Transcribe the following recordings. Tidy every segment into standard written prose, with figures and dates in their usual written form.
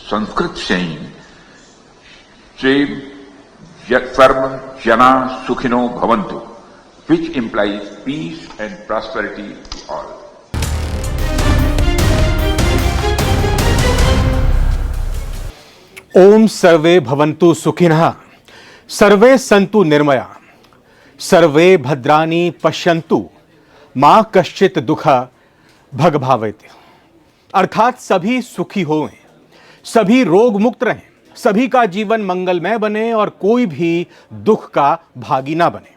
Sanskrit saying, सर्व जना सुखिनो भवन्तु, which implies peace and prosperity to all. ओम सर्वे भवन्तु सुखिनः, सर्वे सन्तु निर्मया, सर्वे भद्राणि पश्यन्तु, मां कश्चित दुख भग भावेत। अर्थात सभी सुखी हों, सभी रोग मुक्त रहें, सभी का जीवन मंगलमय बने और कोई भी दुख का भागी ना बने।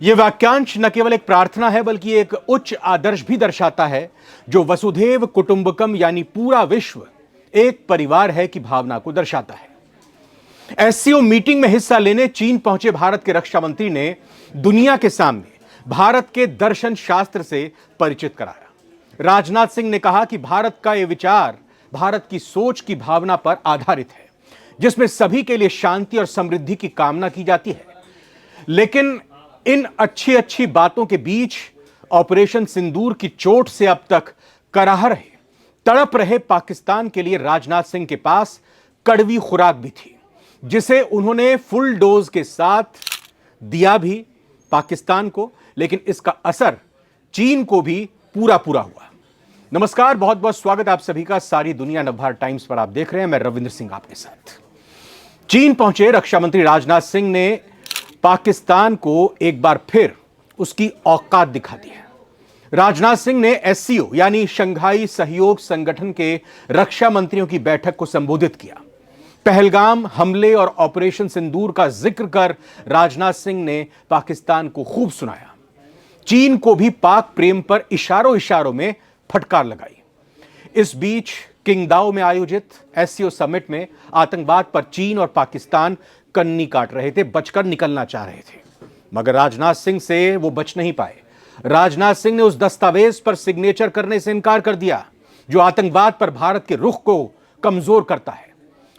यह वाक्यांश न केवल एक प्रार्थना है बल्कि एक उच्च आदर्श भी दर्शाता है जो वसुधैव कुटुंबकम यानी पूरा विश्व एक परिवार है की भावना को दर्शाता है। एससीओ मीटिंग में हिस्सा लेने चीन पहुंचे भारत के रक्षा मंत्री ने दुनिया के सामने भारत के दर्शन शास्त्र से परिचित कराया। राजनाथ सिंह ने कहा कि भारत का यह विचार भारत की सोच की भावना पर आधारित है जिसमें सभी के लिए शांति और समृद्धि की कामना की जाती है। लेकिन इन अच्छी अच्छी बातों के बीच ऑपरेशन सिंदूर की चोट से अब तक कराह रहे, तड़प रहे पाकिस्तान के लिए राजनाथ सिंह के पास कड़वी खुराक भी थी जिसे उन्होंने फुल डोज के साथ दिया भी पाकिस्तान को, लेकिन इसका असर चीन को भी पूरा पूरा हुआ। नमस्कार, बहुत बहुत स्वागत आप सभी का सारी दुनिया नवभारत टाइम्स पर। आप देख रहे हैं, मैं रविंद्र सिंह आपके साथ। चीन पहुंचे रक्षा मंत्री राजनाथ सिंह ने पाकिस्तान को एक बार फिर उसकी औकात दिखा दी है। राजनाथ सिंह ने एससीओ यानी शंघाई सहयोग संगठन के रक्षा मंत्रियों की बैठक को संबोधित किया। पहलगाम हमले और ऑपरेशन सिंदूर का जिक्र कर राजनाथ सिंह ने पाकिस्तान को खूब सुनाया। चीन को भी पाक प्रेम पर इशारों इशारों में फटकार लगाई। इस बीच किंगदाओ में आयोजित एससीओ समिट में आतंकवाद पर चीन और पाकिस्तान कन्नी काट रहे थे, बचकर निकलना चाह रहे थे, मगर राजनाथ सिंह से वो बच नहीं पाए। राजनाथ सिंह ने उस दस्तावेज पर सिग्नेचर करने से इनकार कर दिया जो आतंकवाद पर भारत के रुख को कमजोर करता है।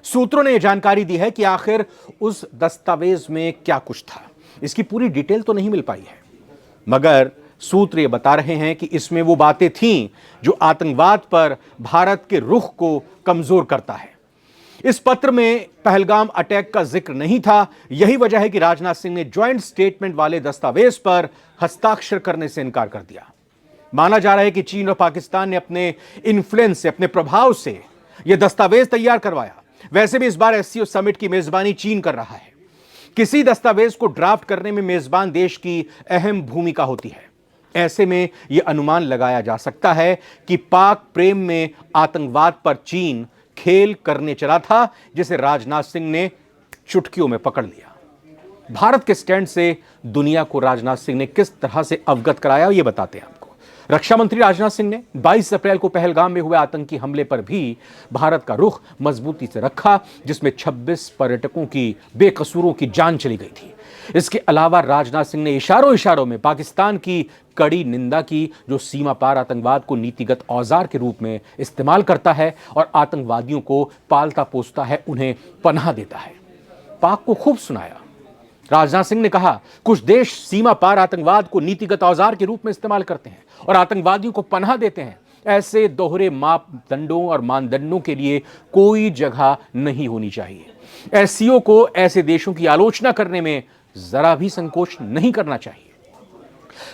सूत्रों ने यह जानकारी दी है कि आखिर उस दस्तावेज में क्या कुछ था। इसकी पूरी डिटेल तो नहीं मिल पाई है, मगर सूत्र ये बता रहे हैं कि इसमें वो बातें थीं जो आतंकवाद पर भारत के रुख को कमजोर करता है। इस पत्र में पहलगाम अटैक का जिक्र नहीं था। यही वजह है कि राजनाथ सिंह ने ज्वाइंट स्टेटमेंट वाले दस्तावेज पर हस्ताक्षर करने से इनकार कर दिया। माना जा रहा है कि चीन और पाकिस्तान ने अपने इन्फ्लुएंस से, अपने प्रभाव से यह दस्तावेज तैयार करवाया। वैसे भी इस बार एससीओ समिट की मेजबानी चीन कर रहा है। किसी दस्तावेज को ड्राफ्ट करने में मेजबान देश की अहम भूमिका होती है। ऐसे में यह अनुमान लगाया जा सकता है कि पाक प्रेम में आतंकवाद पर चीन खेल करने चला था जिसे राजनाथ सिंह ने चुटकियों में पकड़ लिया। भारत के स्टैंड से दुनिया को राजनाथ सिंह ने किस तरह से अवगत कराया, यह बताते हैं आपको। रक्षा मंत्री राजनाथ सिंह ने 22 अप्रैल को पहलगाम में हुए आतंकी हमले पर भी भारत का रुख मजबूती से रखा जिसमें 26 पर्यटकों की बेकसूरों की जान चली गई थी। इसके अलावा राजनाथ सिंह ने इशारों इशारों में पाकिस्तान की कड़ी निंदा की जो सीमा पार आतंकवाद को नीतिगत औजार के रूप में इस्तेमाल करता है और आतंकवादियों को पालता पोसता है, उन्हें पनाह देता है। पाक को खूब सुनाया। राजनाथ सिंह ने कहा, कुछ देश सीमा पार आतंकवाद को नीतिगत औजार के रूप में इस्तेमाल करते हैं और आतंकवादियों को पनाह देते हैं। ऐसे दोहरे मापदंडों और मानदंडों के लिए कोई जगह नहीं होनी चाहिए। एससीओ को ऐसे देशों की आलोचना करने में जरा भी संकोच नहीं करना चाहिए।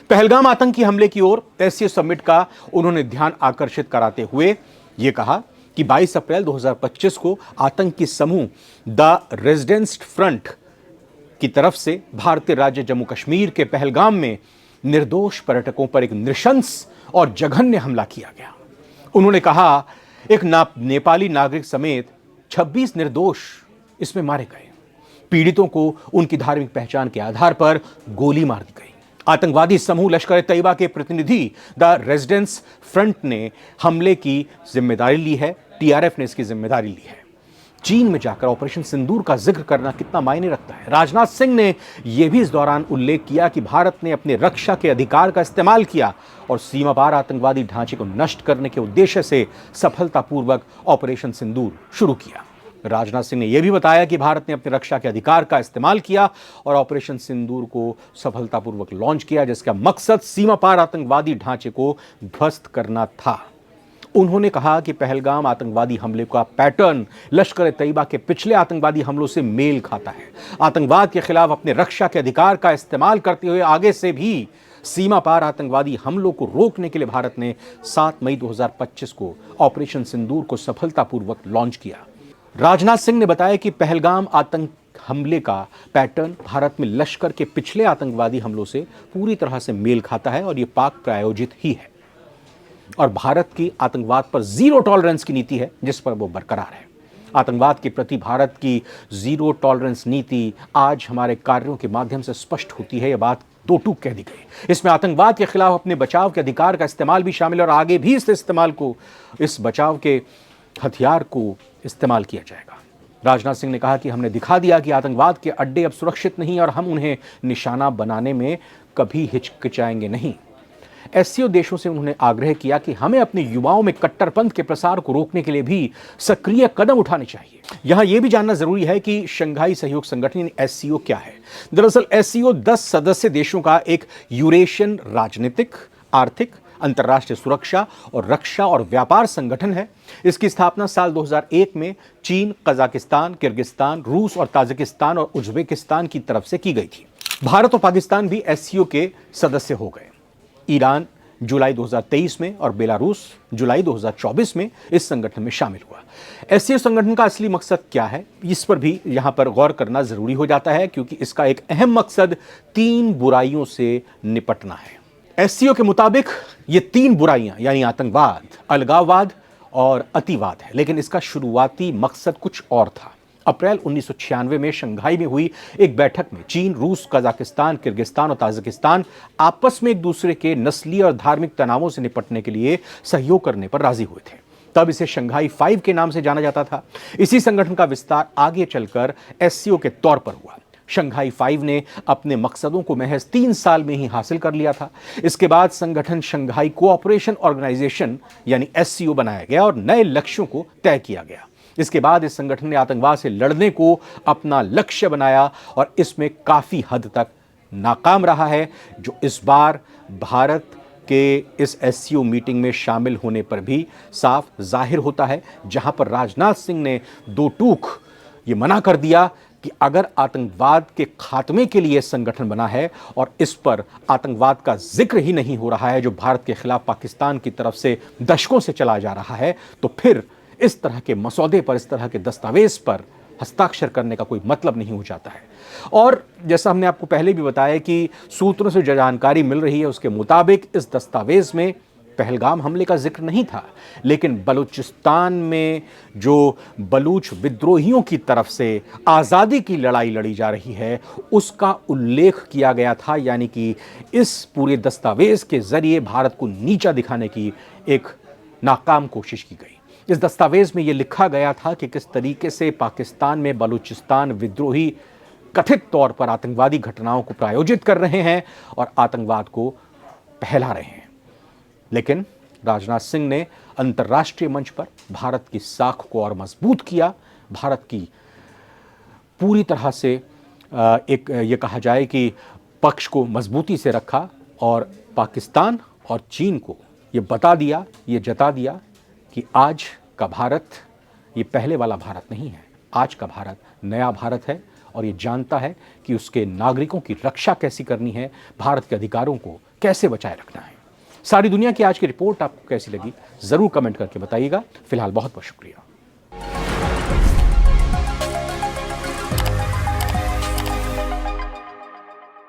पहलगाम आतंकी हमले की ओर एससीओ समिट का उन्होंने ध्यान आकर्षित कराते हुए यह कहा कि 22 अप्रैल 2025 को आतंकी समूह द रेजिडेंस फ्रंट की तरफ से भारतीय राज्य जम्मू कश्मीर के पहलगाम में निर्दोष पर्यटकों पर एक नृशंस और जघन्य हमला किया गया। उन्होंने कहा, एक नेपाली नागरिक समेत 26 निर्दोष इसमें मारे गए। पीड़ितों को उनकी धार्मिक पहचान के आधार पर गोली मार दी गई। आतंकवादी समूह लश्कर ए तैयबा के प्रतिनिधि द रेजिडेंस फ्रंट ने हमले की जिम्मेदारी ली है। टीआरएफ ने इसकी जिम्मेदारी ली है। चीन में जाकर ऑपरेशन सिंदूर का जिक्र करना कितना मायने रखता है। राजनाथ सिंह ने यह भी इस दौरान उल्लेख किया कि भारत ने अपने रक्षा के अधिकार का इस्तेमाल किया और सीमा पार आतंकवादी ढांचे को नष्ट करने के उद्देश्य से सफलतापूर्वक ऑपरेशन सिंदूर शुरू किया। राजनाथ सिंह ने यह भी बताया कि भारत ने अपने रक्षा के अधिकार का इस्तेमाल किया और ऑपरेशन सिंदूर को सफलतापूर्वक लॉन्च किया जिसका मकसद सीमा पार आतंकवादी ढांचे को ध्वस्त करना था। उन्होंने कहा कि पहलगाम आतंकवादी हमले का पैटर्न लश्कर ए तैयबा के पिछले आतंकवादी हमलों से मेल खाता है। आतंकवाद के खिलाफ अपने रक्षा के अधिकार का इस्तेमाल करते हुए आगे से भी सीमा पार आतंकवादी हमलों को रोकने के लिए भारत ने 7 मई 2025 को ऑपरेशन सिंदूर को सफलतापूर्वक लॉन्च किया। राजनाथ सिंह ने बताया कि पहलगाम आतंक हमले का पैटर्न भारत में लश्कर के पिछले आतंकवादी हमलों से पूरी तरह से मेल खाता है और ये पाक प्रायोजित ही है और भारत की आतंकवाद पर जीरो टॉलरेंस की नीति है जिस पर वो बरकरार है। आतंकवाद के प्रति भारत की जीरो टॉलरेंस नीति आज हमारे कार्यों के माध्यम से स्पष्ट होती है। यह बात दो टूक कह दी गई। इसमें आतंकवाद के खिलाफ अपने बचाव के अधिकार का इस्तेमाल भी शामिल है और आगे भी इस बचाव के हथियार को इस्तेमाल किया जाएगा। राजनाथ सिंह ने कहा कि हमने दिखा दिया कि आतंकवाद के अड्डे अब सुरक्षित नहीं और हम उन्हें निशाना बनाने में कभी हिचकिचाएंगे नहीं। एससीओ देशों से उन्होंने आग्रह किया कि हमें अपने युवाओं में कट्टरपंथ के प्रसार को रोकने के लिए भी सक्रिय कदम उठाने चाहिए। यहां यह भी जानना जरूरी है कि शंघाई सहयोग संगठन एससीओ क्या है। दरअसल एससीओ 10 सदस्य देशों का एक यूरेशियन राजनीतिक, आर्थिक, अंतर्राष्ट्रीय सुरक्षा और रक्षा और व्यापार संगठन है। इसकी स्थापना साल 2001 में चीन, कजाकिस्तान, किर्गिस्तान, रूस और ताजिकिस्तान और उज्बेकिस्तान की तरफ से की गई थी। भारत और पाकिस्तान भी एससीओ के सदस्य हो गए। ईरान जुलाई 2023 में और बेलारूस जुलाई 2024 में इस संगठन में शामिल हुआ। एससीओ संगठन का असली मकसद क्या है, इस पर भी यहां पर गौर करना जरूरी हो जाता है क्योंकि इसका एक अहम मकसद 3 बुराइयों से निपटना है। एससीओ के मुताबिक ये 3 बुराइयां यानी आतंकवाद, अलगाववाद और अतिवाद है, लेकिन इसका शुरुआती मकसद कुछ और था। अप्रैल 1996 में शंघाई में हुई एक बैठक में चीन, रूस, कजाकिस्तान, किर्गिस्तान और ताजिकिस्तान आपस में एक दूसरे के नस्लीय और धार्मिक तनावों से निपटने के लिए सहयोग करने पर राजी हुए थे। तब इसे शंघाई 5 के नाम से जाना जाता था। इसी संगठन का विस्तार आगे चलकर एससीओ के तौर पर हुआ। शंघाई 5 ने अपने मकसदों को महज 3 साल में ही हासिल कर लिया था। इसके बाद संगठन शंघाई कोऑपरेशन ऑर्गेनाइजेशन यानी एससीओ बनाया गया और नए लक्ष्यों को तय किया गया। इसके बाद इस संगठन ने आतंकवाद से लड़ने को अपना लक्ष्य बनाया और इसमें काफी हद तक नाकाम रहा है, जो इस बार भारत के इस एससीओ मीटिंग में शामिल होने पर भी साफ जाहिर होता है, जहां पर राजनाथ सिंह ने दो टूक ये मना कर दिया कि अगर आतंकवाद के खात्मे के लिए संगठन बना है और इस पर आतंकवाद का जिक्र ही नहीं हो रहा है जो भारत के खिलाफ पाकिस्तान की तरफ से दशकों से चला जा रहा है, तो फिर इस तरह के मसौदे पर, इस तरह के दस्तावेज पर हस्ताक्षर करने का कोई मतलब नहीं हो जाता है। और जैसा हमने आपको पहले भी बताया कि सूत्रों से जो जानकारी मिल रही है उसके मुताबिक इस दस्तावेज में पहलगाम हमले का जिक्र नहीं था, लेकिन बलूचिस्तान में जो बलूच विद्रोहियों की तरफ से आज़ादी की लड़ाई लड़ी जा रही है उसका उल्लेख किया गया था। यानी कि इस पूरे दस्तावेज के जरिए भारत को नीचा दिखाने की एक नाकाम कोशिश की गई। इस दस्तावेज में यह लिखा गया था कि किस तरीके से पाकिस्तान में बलूचिस्तान विद्रोही कथित तौर पर आतंकवादी घटनाओं को प्रायोजित कर रहे हैं और आतंकवाद को फैला रहे हैं। लेकिन राजनाथ सिंह ने अंतर्राष्ट्रीय मंच पर भारत की साख को और मजबूत किया, भारत की पूरी तरह से एक ये कहा जाए कि पक्ष को मजबूती से रखा और पाकिस्तान और चीन को ये बता दिया, ये जता दिया कि आज का भारत ये पहले वाला भारत नहीं है। आज का भारत नया भारत है और ये जानता है कि उसके नागरिकों की रक्षा कैसी करनी है, भारत के अधिकारों को कैसे बचाए रखना है। सारी दुनिया की आज की रिपोर्ट आपको कैसी लगी जरूर कमेंट करके बताइएगा। फिलहाल बहुत बहुत शुक्रिया।